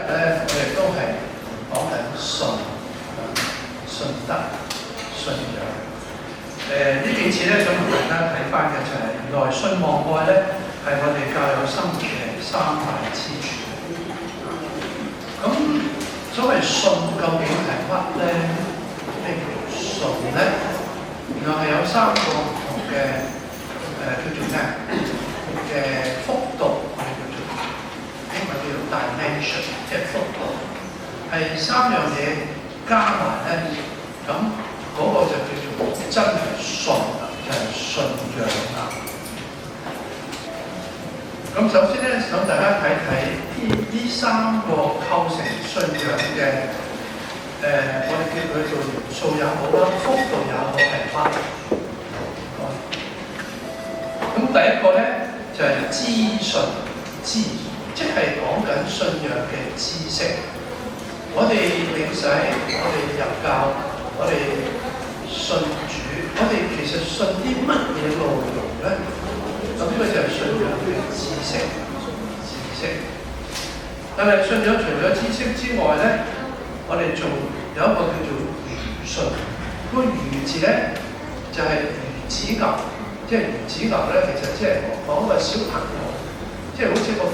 咧，我哋都係講緊信、信德、信仰。呢幾次咧，想同大家睇翻嘅就係原來信望愛咧，係我哋教友生活嘅三大支柱。咁所謂信究竟係乜咧？咩叫信咧？原來係有三個唔同嘅叫做咩嘅幅度，我哋叫做英文叫做 dimension， 即係幅度，係三樣嘢加埋咧，咁嗰個就叫做真係信啦，就係信仰啦。咁首先咧，想大家睇睇呢三個構成信仰嘅我哋叫佢做元素也好啦，幅度也好係乜？咁第一個咧就係資訊，即係講緊信仰嘅知識。我哋領洗，我哋入教，我哋信主，我哋其實信啲乜嘢內容咧？咁呢個就係信仰嘅知識。但係信仰除咗知識之外咧，我哋仲有一個叫做愚信。個愚字咧就係孺子牛，即係孺子牛咧，其實即係講個小朋友，即係好似個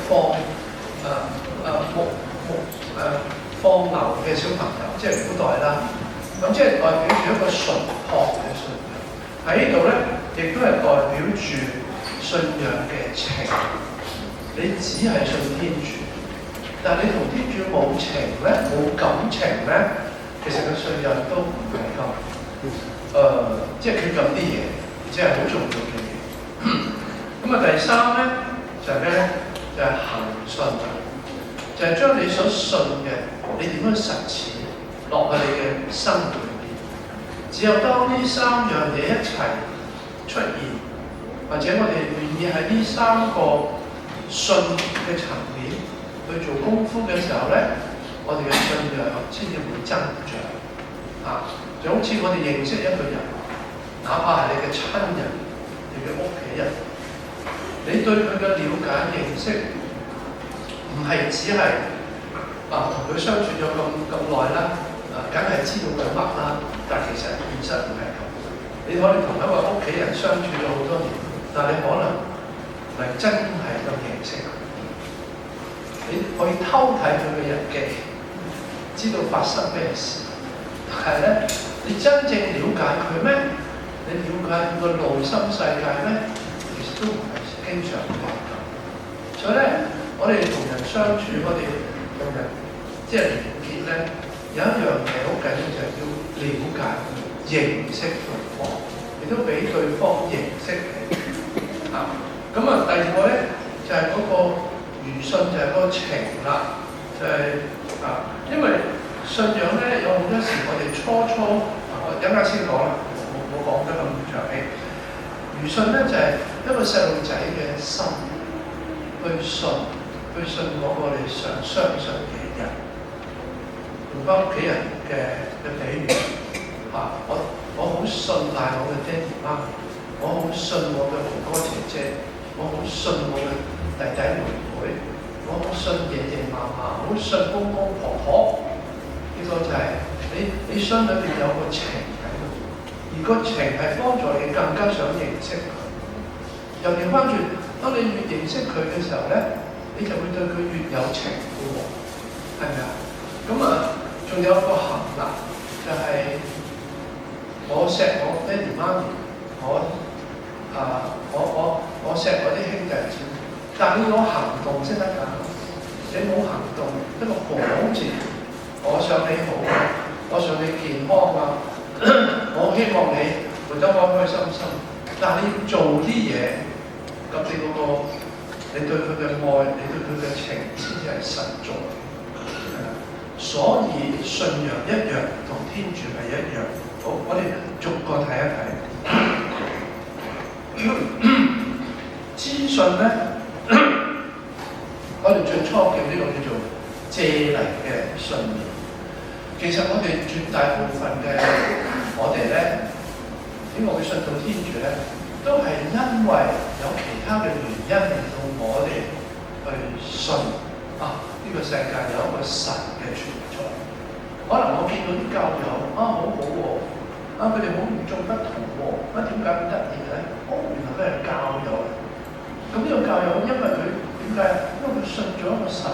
放牛嘅小朋友，即係古代啦。咁即係代表住一個純樸嘅信仰。喺呢度咧，亦都係代表住信仰嘅情。你只係信天主，但係你同天主冇情咧，冇感情咧，其實個信仰都唔係咁即係缺咁啲嘢，即係好重要嘅嘢。咁啊，第三咧就係咩咧？就係行信，就係將你所信嘅，你點樣實踐落去你嘅生活裏邊。只有當呢三樣嘢一齊出現，或者我哋願意喺呢三個信嘅層面去做功夫嘅時候咧，我哋嘅信仰先至會增長。就好似我哋認識一個人，哪怕係你嘅親人、你嘅屋企人，你對佢嘅了解認識，唔係只係同佢相處咗咁耐啦，梗係知道佢乜啦。但其實現實唔係咁。你可能同一個屋企人相處咗好多年，但你可能唔係真係咁認識佢。你可以偷睇佢嘅日記，知道發生咩事。但係咧，你真正了解佢咩？你了解佢個內心世界咩？其實都唔係經常係咁。所以咧，我哋同人相處，我哋同人即係連結咧，有一樣嘢好緊要，就係要了解佢、認識對方，亦都俾對方認識你。咁第二個咧就係嗰個愚信，就係嗰個情啦，就係因為信仰咧有好多時我哋初我一陣間先講啦，冇講得咁長氣。愚信咧就係一個細路仔嘅心去信嗰個你想相信嘅人，用翻屋企人嘅比喻我好信賴我嘅爹哋媽咪，我好信我嘅哥哥姐姐，我好信我嘅弟弟妹妹，我好信爺爺嫲嫲，好信公公婆婆。呢個就係你心裏邊有個情喺度，而個情係幫助你更加想認識佢。又調翻轉，當你越認識佢嘅時候咧，你就會對佢越有情嘅喎，係咪啊？咁仲有個行啦，就係我錫我爹哋媽咪，我錫我啲兄弟姊妹，但係你攞行動先得㗎。你冇行動，一個講字，我想你好啊，我想你健康啊，我希望你活得開開心心。但係你要做啲嘢，咁你對佢嘅愛，你對佢嘅情先至係實在。所以信仰一樣，同天主係一樣。好，我哋逐個睇一睇。資訊咧，我哋最初叫呢個叫做借嚟嘅信念。其實我哋絕大部分嘅我哋咧，點解會信到天主咧？都係因為有其他嘅原因令到我哋去信呢個世界有一位個神嘅存在。可能我見到啲教友好好喎，佢哋好與眾不同喎，點解咁得意嘅咧？原來佢係教友。咁呢個教友因為佢點解？因為佢信咗一個神，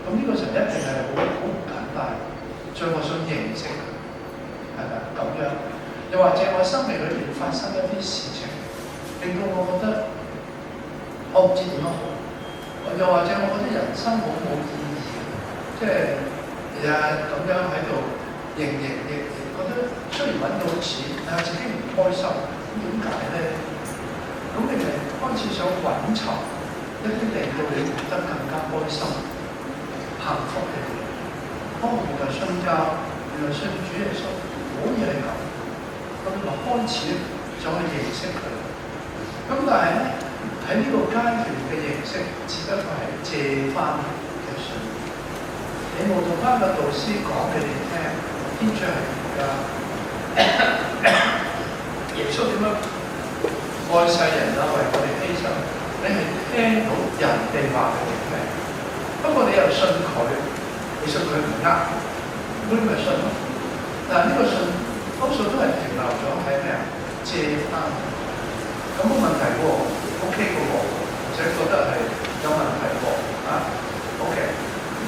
咁呢個神一定係好唔簡單，所以我想認識佢，係咪咁樣？又或者我生命裏邊發生一啲事情，令到我覺得我唔知點樣好，又或者我覺得人生好冇意義，即係日日咁樣喺度營，覺得雖然揾到錢，但係自己唔開心，咁點解咧？咁你咪開始想揾尋一啲令到你活得更加開心、幸福嘅嘢。原來信教，原來信主耶穌，冇嘢係咁。咁你咪開始就去認識佢。咁但係咧喺呢個階段嘅認識，只不過係借翻嘅信。你冇同翻個導師講俾你聽，天主係點㗎？耶穌點樣愛世人啊，為我哋犧牲？你係聽到人哋話俾你聽，不過你又信佢，你信佢唔啱，咁你咪信咯。但係呢個信多數都係停留咗喺咩啊？借翻，咁冇問題喎，OK 嘅喎，或者覺得係有問題喎，OK，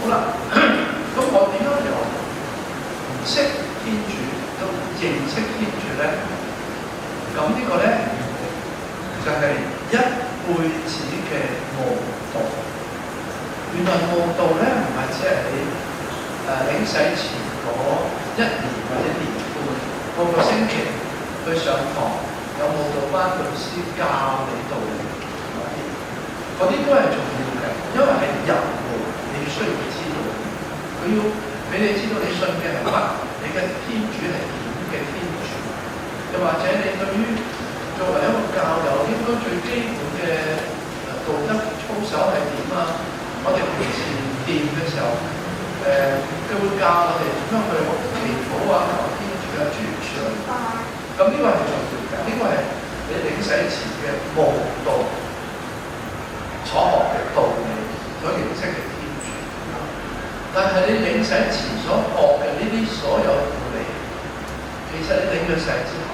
好啦，咁我點樣由唔識天主到認識天主咧？咁呢個咧就係一輩子嘅慕道。原來慕道咧唔係只係你領洗前嗰1年或者1年半，個個星期去上堂，有慕道班老師教你道理，嗰啲都係重要嘅，因為係入門，你需要知道。佢要俾你知道你信嘅係乜，你嘅天主係點嘅天主，又或者你對於作為一個教友應該最基本嘅道德操守係點啊？我哋平時掂嘅時候，佢會教我哋點樣去祈禱啊、求天主啊、諸如此類。咁呢個係重要嘅，呢個係你領洗前嘅慕道所學嘅道理，所認識嘅天主。但係你領洗前所學嘅呢啲所有道理，其實你領咗洗之後，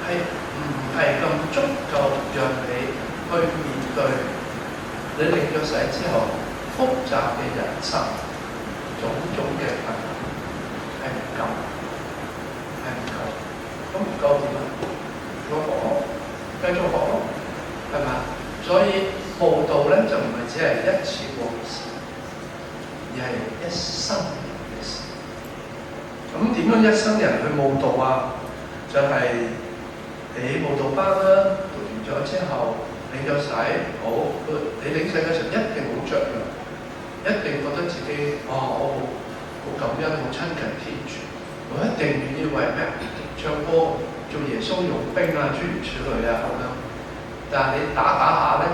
係唔係咁足夠讓你去面對你領咗洗之後複雜嘅人生種種嘅困難，係唔夠，係唔夠。咁唔夠點啊？再學咯，繼續學咯，係咪？所以慕道咧就唔係只係一次過嘅事，而係一生人嘅事。咁點樣一生人去慕道啊？就係你慕道班啦，讀完咗之後領咗洗，好，你領洗嘅時候一定好雀躍，一定覺得自己我好感恩，好親近天主，我一定願意為咩唱歌、做耶穌用兵啊、諸如此類啊咁樣。但係你打下咧，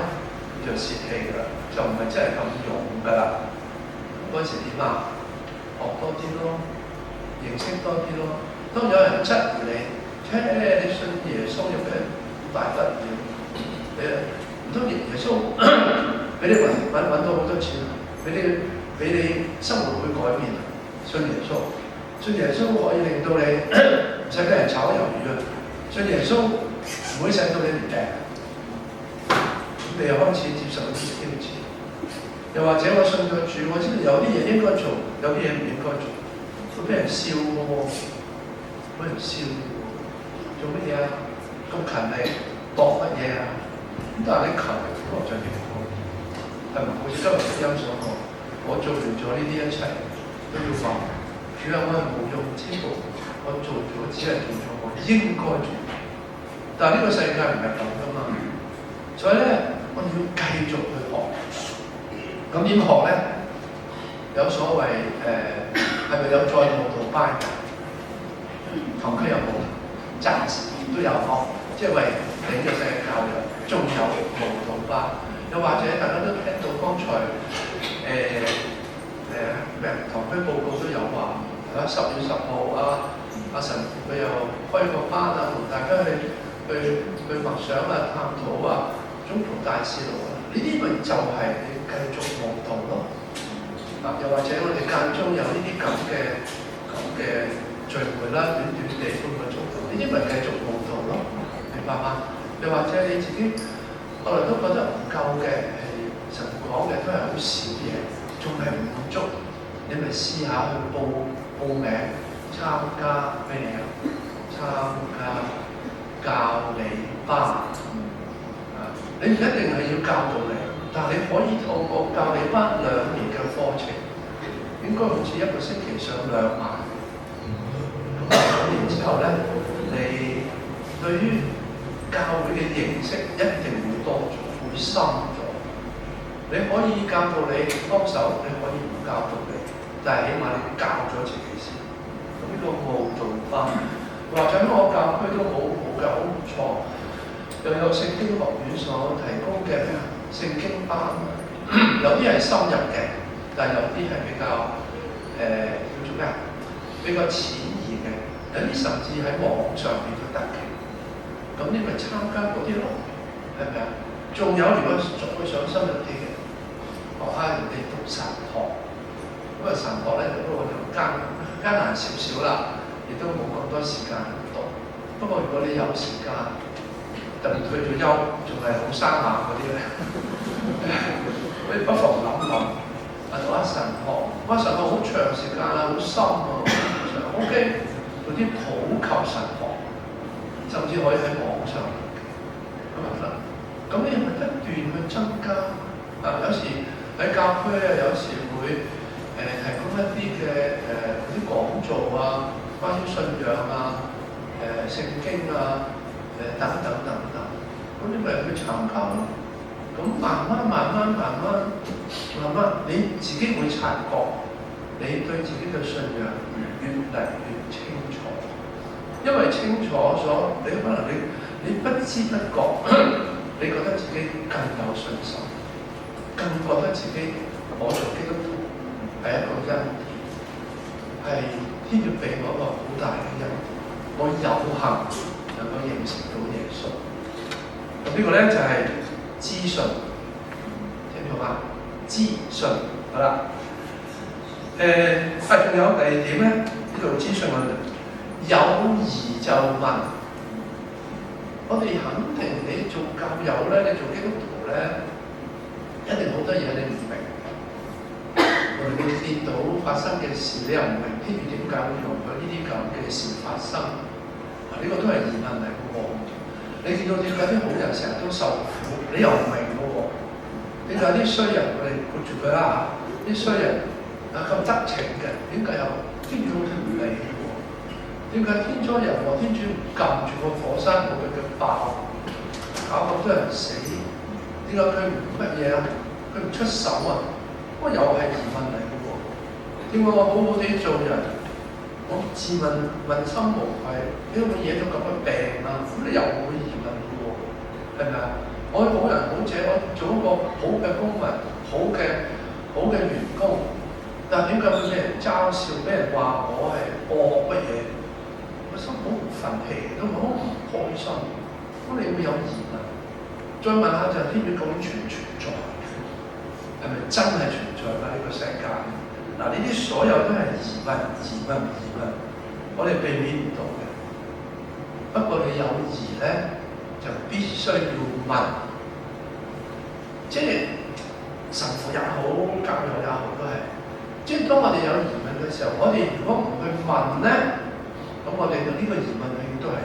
就泄氣㗎啦，就唔係真係咁勇㗎啦。嗰時點啊？學多啲咯，認識多啲咯。當有人質疑你，你信耶穌有咩大不了？唔通耶穌俾你揾到好多錢，俾你生活會改變啊？信耶穌可以令到你唔使俾人炒魷魚啊！信耶穌唔會使到你唔病，咁你又開始接受呢啲挑戰。又或者我信咗主，我知道有啲嘢應該做，有啲嘢唔應該做，會俾人笑嘅喎，俾人笑嘅喎，做乜嘢啊？咁勤力搏乜嘢啊？咁但係你勤力嗰個就結果，係咪？好似今日福音所講，我做完咗呢啲一切都要話，主啊，我係無用之徒，我做咗只係做咗我應該做。但係呢個世界唔係咁噶嘛，所以咧，我哋要繼續去學。咁點學咧？有所謂係咪有再慕道班㗎？堂區有冇？暫時都有學，即係為領咗洗嘅教友，仲有慕道班。又或者大家都聽到剛才堂區報告都有話，10月10號阿神父佢又開個班啊，同大家去默想啊、探討啊、中途大事路啊，呢啲咪就係你繼續慕道咯。又或者我哋間中有呢啲咁嘅聚會啦，短短地半個鐘頭，呢啲咪繼續舞蹈咯，明白嗎？又或者你自己後來都覺得唔夠嘅，係神講嘅都係好少嘢，仲係唔滿足，你咪試下去報名參加咩嘢啊？參加教理班。你唔一定係要教到你，但係你可以透過教理班2年嘅課程，應該好似一個星期上2晚。咁2年之後咧，你對於教會嘅認識一定會多咗，會深咗。你可以教到你幫手，你可以唔教到你，但係起碼你教咗自己先。咁呢個舞蹈班，或者我教區都好好嘅，好唔錯。又有聖經學院所提供嘅咩聖經班，有啲係深入嘅，但係有啲係比較叫做咩啊？比較淺易嘅，有啲甚至喺網上面都得嘅。咁你咪參加嗰啲咯，係咪啊？仲有如果再想深入啲嘅，學下人哋讀神學，咁啊神學咧就都艱難少少啦，亦都冇咁多時間讀。不過如果你有時間，特別退咗休仲係好生猛嗰啲咧，你不妨諗諗，讀下神學，神學好長時間啊，好深啊，OK， 嗰啲普及神學，甚至可以喺網上咁啊得。咁你咪不斷去增加有時喺教區啊，有時會提供一啲嘅嗰啲講座啊，關於信仰啊、聖經啊。等等，咁你咪去參加咯。咁慢慢，你自己會察覺，你對自己嘅信仰越嚟越清楚。因為清楚咗，你可能你不知不覺，你覺得自己更有信心，更覺得自己我做基督徒係一個恩典，係天主俾我一個好大嘅恩典，我有幸能夠認識到耶穌，咁呢個咧就係資訊，聽到嗎？資訊好啦，仲有第二點咧，呢度資訊問題，有疑就問。我哋肯定你做教友咧，你做基督徒咧，一定好多嘢你唔明。我哋會見到發生嘅事，你又唔明天主點解會容許呢啲咁嘅事發生？呢個都係疑問嚟嘅喎。你見到點解啲好人成日都受苦，你又唔明嘅喎？點解啲衰人我哋顧住佢啦？啲衰人咁得逞嘅，點解又天主好似唔理嘅喎？點解天災人禍天主唔撳住個火山冇俾佢爆，搞咁多人死？點解佢唔乜嘢啊？佢唔出手啊？不過又係疑問嚟嘅喎。點解我好好地做人？我自問心無愧，點解會惹到咁嘅病啊？咁你又會疑問嘅喎，係咪啊？我好人好者，我做一個好嘅公民，好嘅員工，但點解會俾人嘲笑，俾人話我係惡乜嘢？個心好唔憤氣，都好唔開心。咁你會有疑問。再問下就係天主究竟存唔存在？係咪真係存在㗎？呢個世界？嗱，呢啲所有都係疑問，我哋避免唔到嘅。不過你有疑咧，就必須要問。即係神父也好，教友也好，都係。即係當我哋有疑問嘅時候，我哋如果唔去問咧，咁我哋呢個疑問永遠都係。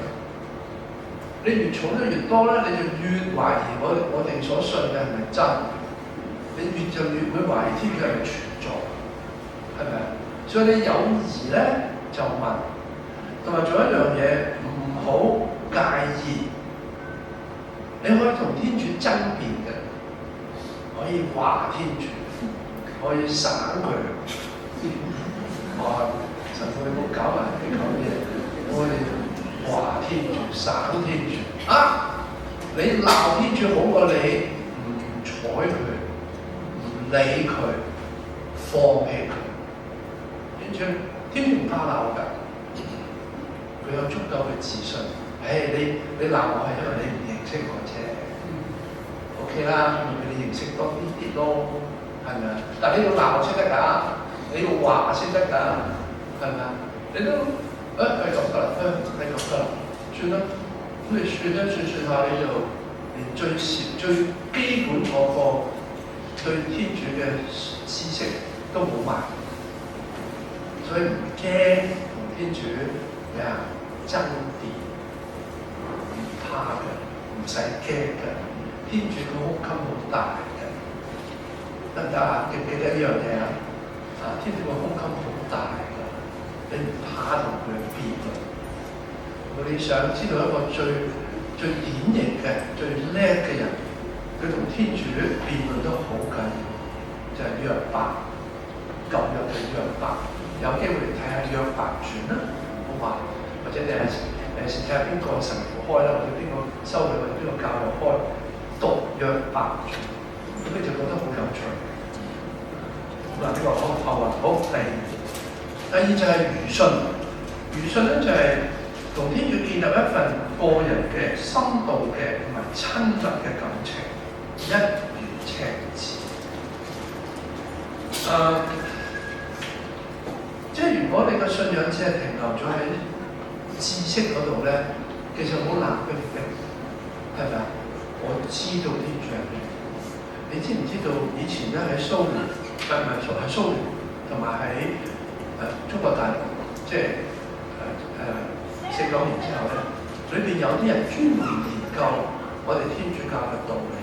你越儲得越多咧，你就越懷疑我哋所信嘅係咪真？你越會懷疑天主係咪存在？係咪啊？所以你有疑咧就問，同埋做一樣嘢唔好介意。你可以同天主爭辯嘅，可以話天主，可以省佢。哇！神父你冇搞埋啲咁嘢，我哋話天主、省天主啊！你鬧天主好過你唔睬佢、唔理佢、放棄佢。天主唔怕鬧㗎，佢有足夠嘅自信。你鬧我係因為你唔認識我啫。OK 啦，咪俾你認識多啲咯。係咪啊？但係你要鬧先得㗎，你要話先得㗎，係咪啊？你都係咁得啦，係咁得啦，算啦，咁你算啦，算下你就連最基本嗰個對天主嘅知識都冇埋，所以唔驚同天主爭辯，唔怕嘅，唔使驚嘅。天主個胸襟好大嘅，得唔得啊？記唔記得呢樣嘢啊？天主個胸襟好大嘅，你唔怕同佢辯論。如果你想知道一個最典型嘅、最叻嘅人，佢同天主辯論都好緊要，就係約伯，舊約嘅約伯。有機會嚟睇下約伯傳啦，好嘛？或者第時睇下邊個神父開啦，或者邊個修女或者邊個教友開讀約伯傳，咁你就覺得好有趣。嗱，呢個好後話。好，第二就係餘信。餘信咧就係同天主建立一份個人嘅深度嘅同埋親密嘅感情，一如赤子。即係如果你嘅信仰只係停留咗喺知識嗰度咧，其實好難去明，係咪啊？我知道天主係咩？你知唔知道以前咧喺蘇聯，喺蘇聯同埋喺中國大陸，即係49年之後咧，裏邊有啲人專門研究我哋天主教嘅道理，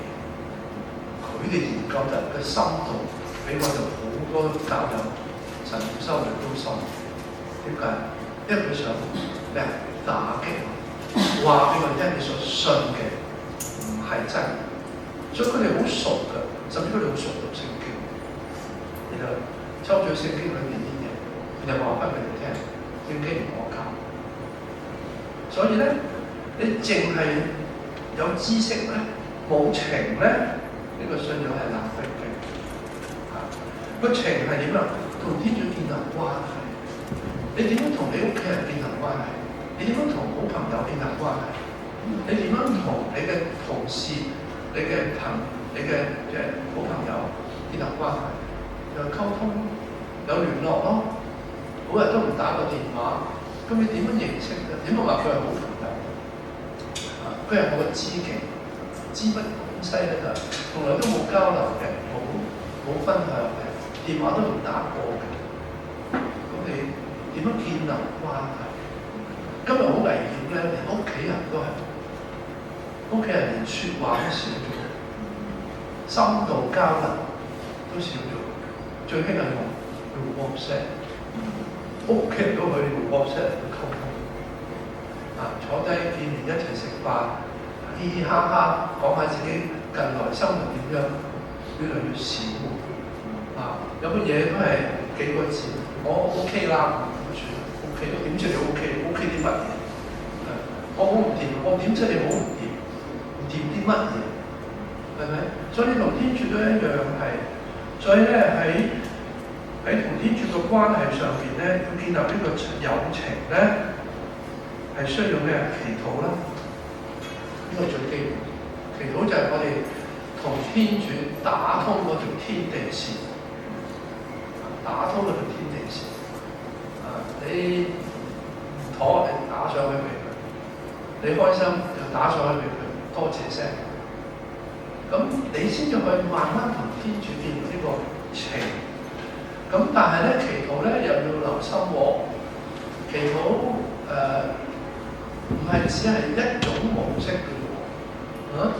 佢哋研究得嘅深度比我哋好多教友神父修女都深。點解？因為佢想咩啊？打擊話俾我哋聽，你所信嘅唔係真，所以佢哋好熟㗎，甚至佢哋好熟讀聖經，然後抽咗聖經裏面啲嘢，然後話翻俾你聽，聖經唔可靠。所以咧，你淨係有知識咧，冇情咧，呢個信仰係浪費嘅。個情係點啊？同天主建立關係。你點樣同你屋企人建立關係？你點樣同好朋友建立關係？你點樣同你嘅同事、你嘅好朋友建立關係？有溝通，有聯絡咯。好日都唔打個電話，咁你點樣認識嘅？點樣話佢係好朋友？佢係我嘅知己，知不東西咧就從來都冇交流嘅，冇分享嘅，電話都唔打過嘅。咁你點樣建立關係？今日好危險咧，連屋企人都係，屋企人連説話都少咗，深度交流都少咗，最興係用 WhatsApp， 屋企人都可以用 WhatsApp 去溝通。坐低見面一齊食飯，嘻嘻哈哈講下自己近來生活點樣，越嚟越少。有乜嘢都係幾個字，我 OK 啦，咁算 OK。點知你 OK？OK 啲乜嘢？我好唔掂，我點知你好唔掂？唔掂啲乜嘢？係咪？所以你同天主都一樣係，所以咧喺同天主嘅關係上邊咧，要建立呢個友情咧，係需要咩？祈禱啦，呢個最基本。祈禱就係我哋同天主打通嗰條天地線。打通嗰條天地線，你唔妥，你打上去俾佢；你開心就打上去俾佢，多謝聲。咁你先至可以慢慢同天主建立呢個情。咁但係咧，祈禱咧又要留心喎。祈禱唔係只係一種模式嘅喎。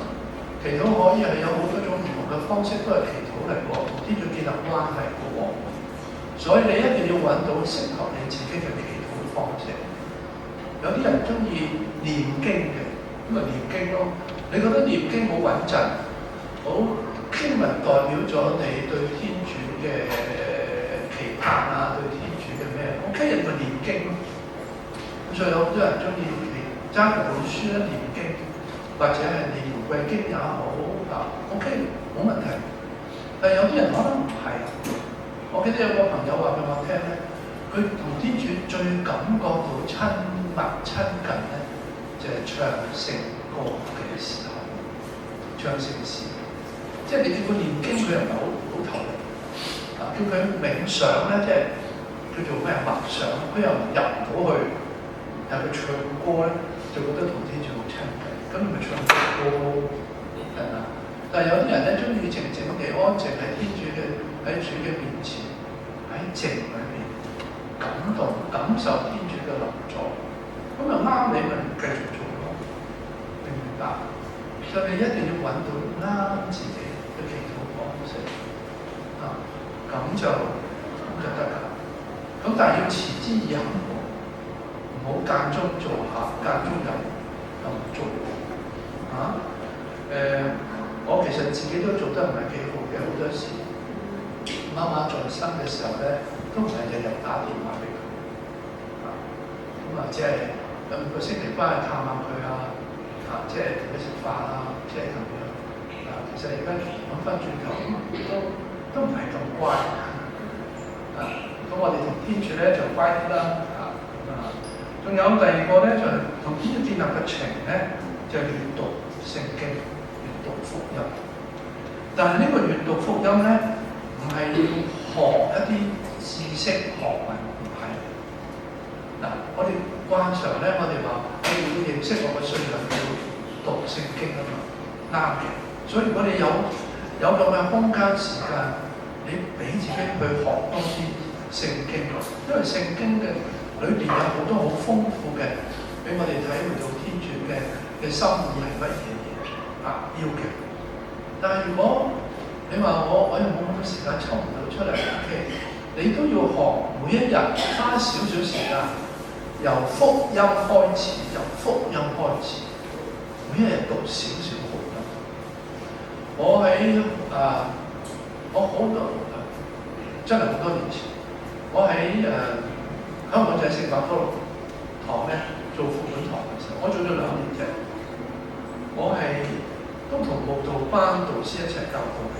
祈禱可以係有好多種唔同嘅方式，都係祈禱嚟喎，同天主建立關係嘅喎。所以你一定要揾到適合你自己嘅祈禱方式。有啲人中意念經嘅，咁咪念經咯。你覺得念經好穩陣，好經文代表咗你對天主嘅期盼啊，對天主嘅咩 ？OK， 你咪念經咯。咁所以有好多人中意揸住本書咧念經，或者係念玫瑰經也好，OK， 冇問題。但係有啲人可能唔係。我記得有個朋友話俾我聽咧，佢同天主最感覺到親密親近咧，就係唱聖歌嘅時候，唱聖詩。即係你叫佢念經，佢又唔係好投入。叫佢冥想咧，即係叫做咩默想，佢又入唔到去，但係佢唱歌咧，就覺得同天主好親近，咁咪唱歌係嘛？但係有啲人咧中意靜靜地安靜喺天主嘅面前，喺靜裏邊感動感受天主嘅臨在，咁又啱你咪繼續做咯，明唔明白？所以你一定要揾到啱自己嘅祈禱方式啊，咁就得㗎。咁但係要持之以恆喎，唔好間中做下，間中又唔做啊。我其實自己都做得唔係幾好嘅，好多時媽媽在生嘅時候咧，都唔係日日打電話俾佢啊。咁啊，即係每個星期翻去探下佢啊，即係同佢食飯啊，即係咁樣啊。其實而家諗翻轉頭都唔係咁乖啊。咁我哋同天主咧就乖啲啦啊。咁啊，仲有第二個咧就係同天主建立嘅情咧，就係閱讀聖經。讀福音，但係呢個閱讀福音咧，唔係要學一啲知識學問，唔係。嗱，我哋慣常咧，我哋話我哋要認識我嘅信仰，要讀聖經啊嘛，啱嘅。所以我哋有咁嘅空間時間，你俾自己去學多啲聖經，因為聖經嘅裏邊有好多好豐富嘅，俾我哋體會到天主嘅心意係乜嘢。要嘅，但係如果你話我又冇咁多時間抽唔到出嚟 ，OK， 你都要學每一日花少少時間，由福音開始，每一日讀少少福音。我好多真係好多年前，我喺香港仔聖伯多祿堂咧做副本堂嘅時候，我做咗2年啫，我係。都同慕道班導師一齊教導嘅，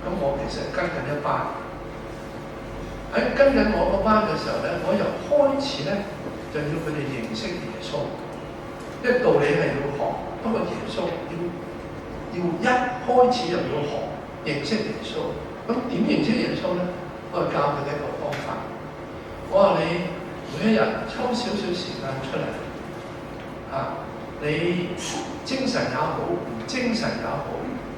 咁我其實跟緊一班。喺跟緊我嗰班嘅時候咧，我由開始咧就要佢哋認識耶穌，因為道理係要學，不過耶穌要一開始就要學認識耶穌。咁點認識耶穌咧？我係教佢哋一個方法。我話你每一日抽少少時間出嚟啊！你精神也好，唔精神也好，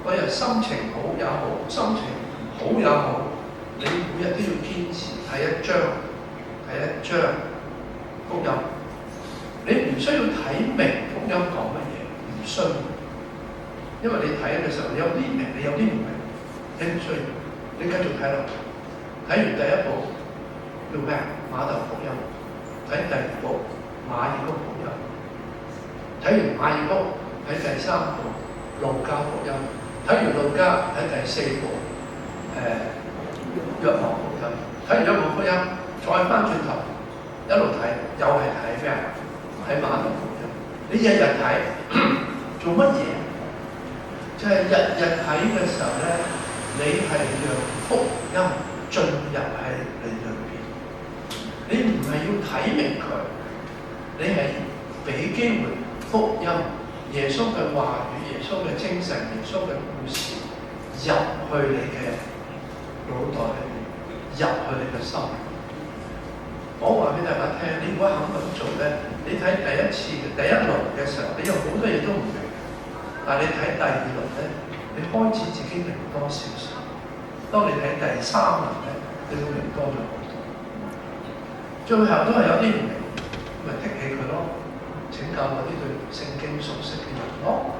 嗰日心情好也好，心情唔好也好，你每日都要堅持睇一章福音。你唔需要睇明福音講乜嘢，唔需要，因為你睇嘅時候，你有啲明，你有啲唔明，你唔需要，你繼續睇落去。睇完第一部叫咩？馬竇福音，睇第2部馬爾谷福音。睇完馬爾谷，睇第3部路加福音，睇完路加睇第4部約翰福音，睇完約翰福音再翻轉頭一路睇，又係睇咩啊？睇馬竇福音。你日日睇做乜嘢？就係日日睇嘅時候咧，你係讓福音進入喺你裏邊。你唔係要睇明佢，你係俾機會。福音、耶穌嘅話語、耶穌嘅精神、耶穌嘅故事入去你嘅腦袋裏面，入去你嘅心。我話俾大家聽，你如果肯咁做咧，你睇第一輪嘅時候，你有好多嘢都唔明，但係你睇第2輪咧，你開始自己明多少少。當你睇第3輪咧，你會明多咗好多。最後都係有啲唔明，咪剔起佢咯。請教我呢對聖經熟悉嘅人咯，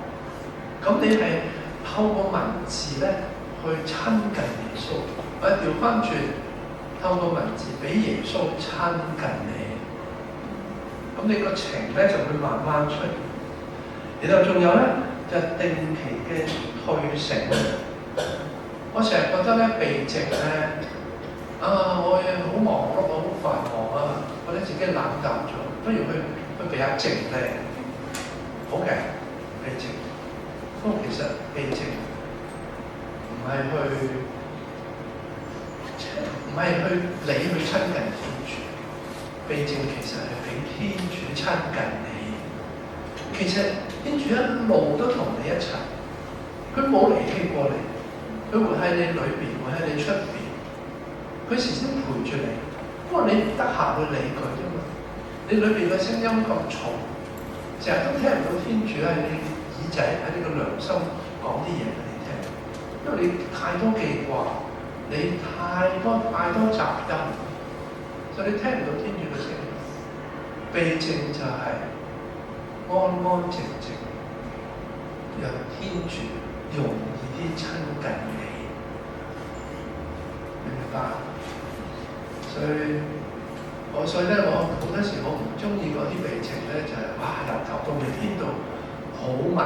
咁你係透過文字咧去親近耶穌，或者調翻轉透過文字俾耶穌親近你，咁你個情咧就會慢慢出現。然後仲有咧就係定期嘅退省。我成日覺得咧避靜咧我好忙碌，我好繁忙啊，覺得自己冷淡咗，不如去避下靜咧，好嘅，避靜。不過其實避靜唔係去你去親近天主，避靜其實係俾天主親近你。其實天主一路都同你一齊，佢冇離棄過你，佢會喺你裏邊，會喺你出邊。佢時時陪住你，不過你唔得閒去理佢啫嘛。你裏邊嘅聲音咁重，成日都聽唔到天主喺你耳仔喺你個良心講啲嘢俾你聽，因為你太多記掛，你太多雜音，所以你聽唔到天主嘅聲音。避靜就係安安靜靜，讓天主容易啲親近你，明唔明白？所以咧，我好多時我唔中意嗰啲避靜咧，就係哇由頭到尾編到好密，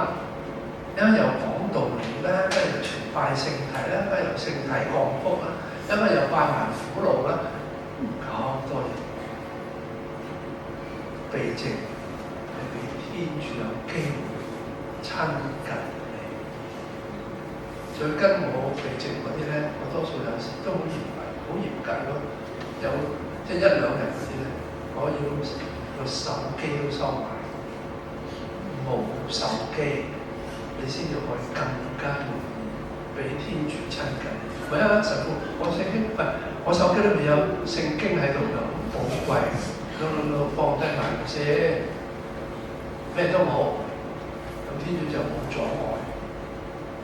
一又講道理啦，一又傳拜聖體啦，一又聖體降福啦，一又拜埋苦路啦，咁多嘢。避靜係俾天主有機會親近你，所以跟我避靜嗰啲咧，我多數有時都好嚴格咯。有即係一兩日嗰啲咧，我要個手機都收埋，冇手機你先至可以更加容易俾天主親近。唔係啊，神父，我聖經我手機裏面有聖經喺度㗎，好寶貴。放低埋先，咩都冇，咁天主就冇阻礙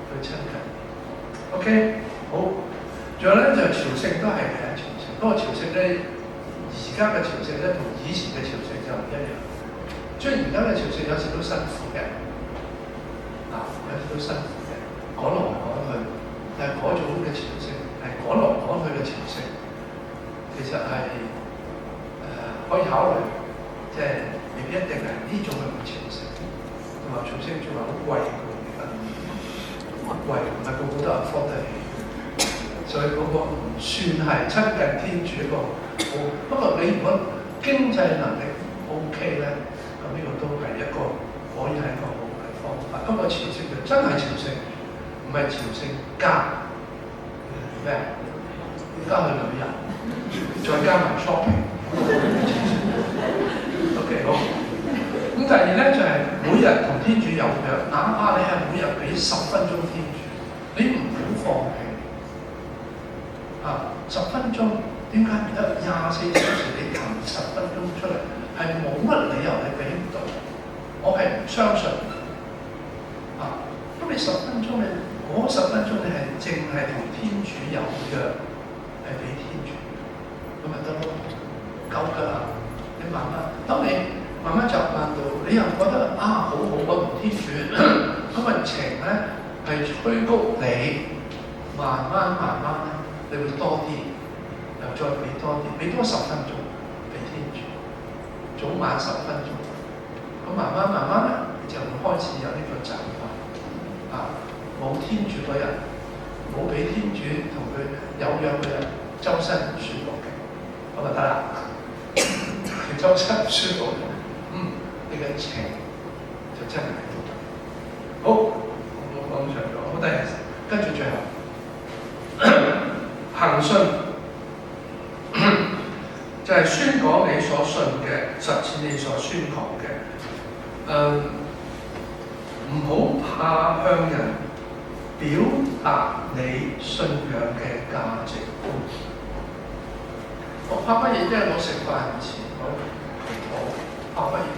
去親近。OK， 好。仲有咧就朝聖都係嘅，朝聖。不過朝聖咧，而家嘅朝聖咧同以前嘅朝聖就唔一樣。所以而家嘅朝聖有時都辛苦嘅，有時都辛苦嘅，趕來趕去。但係嗰種嘅朝聖係趕來趕去嘅朝聖，其實係可以考慮，即係未必一定係呢種嘅朝聖，同埋朝聖仲係好貴嘅，好貴，唔係個個都 afford 得起，所以嗰個唔算係親近天主一個好。不過你如果經濟能力 OK 咧，咁呢個都係一個可以係一個好嘅方法。不過朝聖就真係朝聖，唔係朝聖加咩啊？加去旅遊，再加埋 shopping。OK 好。咁第二咧就係每日同天主有約，哪怕你係每日俾10分鐘天主，你唔好放棄。10分鐘點解唔得24小時？你騰10分鐘出嚟係冇乜理由你俾唔到，我係唔相信。咁你10分鐘你嗰10分鐘你係淨係同天主有約，係俾天主，咁咪得咯。夠㗎啦！你慢慢，當你慢慢習慣到，你又覺得好好，我同天主咁嘅情咧係催谷你，慢慢咧，你會多啲，又再俾多啲，俾多10分鐘俾天主，早晚10分鐘，咁慢慢咧，你就會開始有呢個習慣。冇天主嗰人，冇俾天主同佢有約嘅人，周身唔舒服嘅，咁就得啦。周身唔舒服，你嘅情就真係喺度。好，我講長咗，好，第日跟住最後行信，就係宣講你所信嘅，實踐你所宣講嘅。唔好怕向人表達你信仰嘅價值觀。我怕乜嘢？即係我食飯前我怕乜嘢？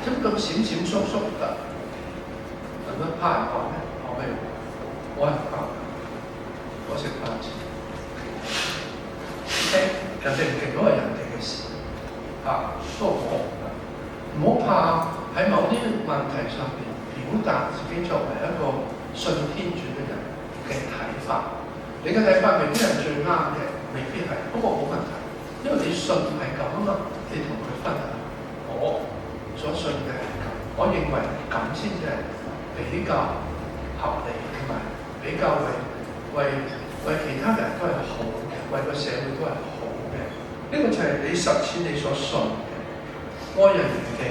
點咁閃閃縮縮㗎？係咪怕人講咩？講咩？我係唔怕。我食飯前人哋唔勁嗰係人哋嘅事，疏我唔好怕喺某啲問題上邊表達自己作為一個信天主嘅人嘅睇法。你嘅睇法未必係最啱嘅，未必係，不過冇問題，因為你信係咁啊嘛，你同佢分享我所信嘅係咁，我認為咁先至係比較合理同埋比較為其他人都係好嘅，為個社會都係好嘅。呢個就係你實踐你所信嘅，愛人如己，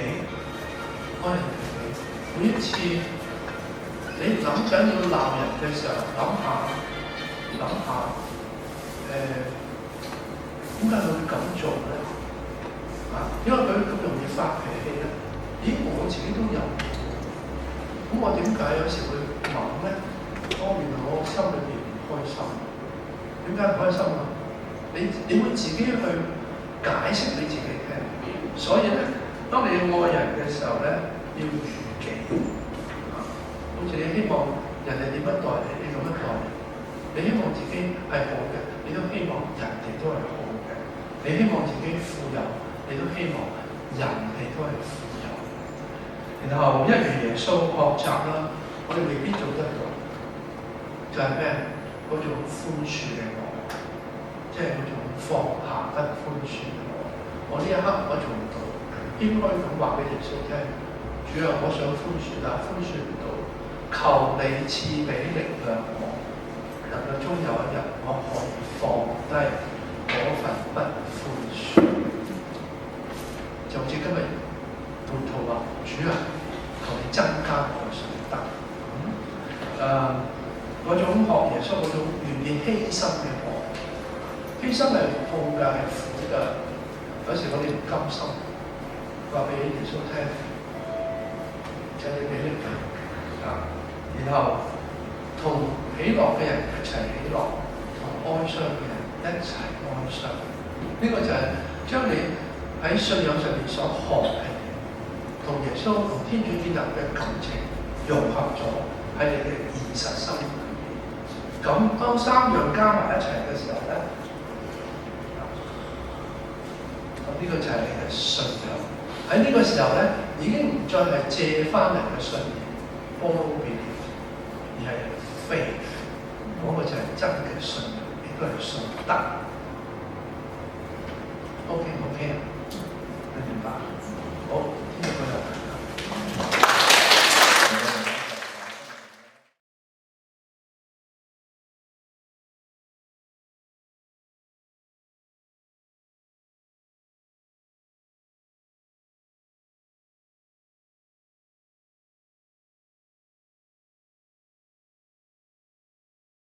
愛人如己。每一次你諗緊要鬧人嘅時候，諗下。點解佢會咁做咧？因為佢咁容易發脾氣咧。咦，我自己都有，咁我點解有時會諗咧？原來我心裏邊唔開心。點解唔開心啊？你會自己去解釋俾自己聽。所以咧，當你愛人嘅時候咧，要如己。好似你希望人哋點樣待你，你咁樣待人；你希望自己係好嘅，你都希望人哋都係好嘅；你希望自己富有，你都希望人哋都係富有。然後一如耶穌學習啦，我哋未必做得到，就係咩？嗰種寬恕嘅我，即係嗰種放下得寬恕嘅我。我呢一刻我做唔到，應該咁話俾耶穌聽：主啊，我想寬恕，但係寬恕唔到，求你賜俾力量我，能夠終有一日我可以放低嗰份不寬恕。就好似今日門徒話：主啊，求你增加我嘅信德。嗰種學耶穌嗰種願意犧牲嘅我，犧牲係痛㗎，係苦㗎。有時我哋唔甘心，話俾耶穌聽，請你俾力量啊！然後同喜樂嘅人一齊喜樂，同哀傷嘅人一齊哀傷。呢個就係將你喺信仰上面所學嘅嘢，同耶穌同天主建立嘅感情融合咗喺你嘅現實生活。咁當三樣加埋一齊嘅時候咧，咁呢個就係你嘅信仰。喺呢個時候咧，已經唔再係借翻嚟嘅信念 （follow belief），而係 faith。嗰個就係真嘅信仰，亦都係信德。OK，你明白？好。